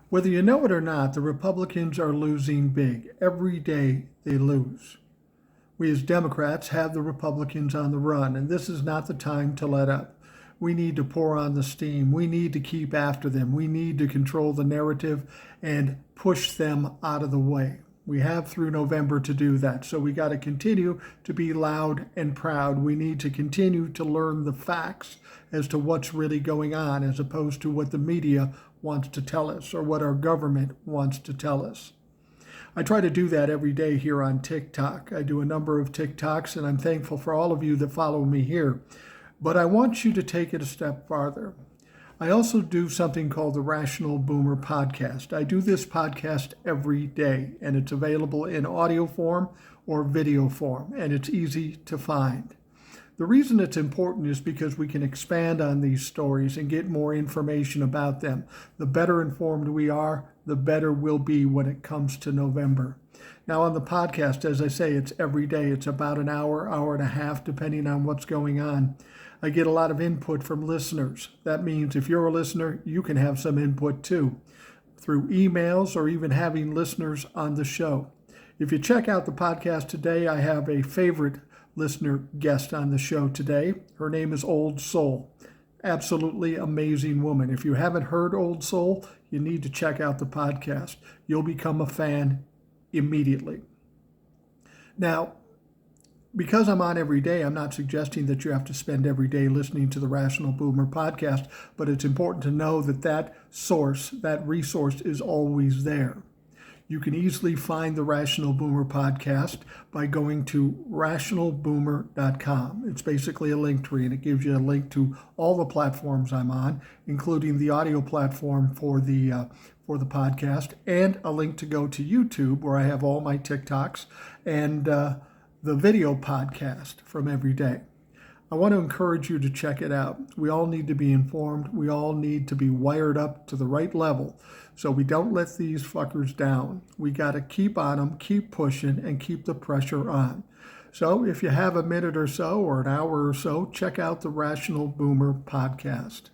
Whether you know it or not, the Republicans are losing big. Every day they lose. We as Democrats have the Republicans on the run, and this is not the time to let up. We need to pour on the steam. We need to keep after them. We need to control the narrative and push them out of the way. We have through November to do that. So we got to continue to be loud and proud. We need to continue to learn the facts as to what's really going on, as opposed to what the media wants to tell us or what our government wants to tell us. I try to do that every day here on TikTok. I do a number of TikToks, and I'm thankful for all of you that follow me here. But I want you to take it a step farther. I also do something called the Rational Boomer Podcast. I do this podcast every day, and it's available in audio form or video form, and it's easy to find. The reason it's important is because we can expand on these stories and get more information about them. The better informed we are, the better we'll be when it comes to November. Now on the podcast, as I say, it's every day. It's about an hour, hour and a half, depending on what's going on. I get a lot of input from listeners. That means if you're a listener, you can have some input too, through emails or even having listeners on the show. If you check out the podcast today, I have a favorite listener guest on the show today. Her name is Old Soul. Absolutely amazing woman. If you haven't heard Old Soul, you need to check out the podcast. You'll become a fan immediately. Now, because I'm on every day, I'm not suggesting that you have to spend every day listening to the Rational Boomer podcast, but it's important to know that that source, that resource is always there. You can easily find the Rational Boomer podcast by going to rationalboomer.com. It's basically a link tree, and it gives you a link to all the platforms I'm on, including the audio platform for the podcast, and a link to go to YouTube, where I have all my TikToks, and the video podcast from every day. I want to encourage you to check it out. We all need to be informed. We all need to be wired up to the right level so we don't let these fuckers down. We got to keep on them, keep pushing, and keep the pressure on. So if you have a minute or so or an hour or so, check out the Rational Boomer podcast.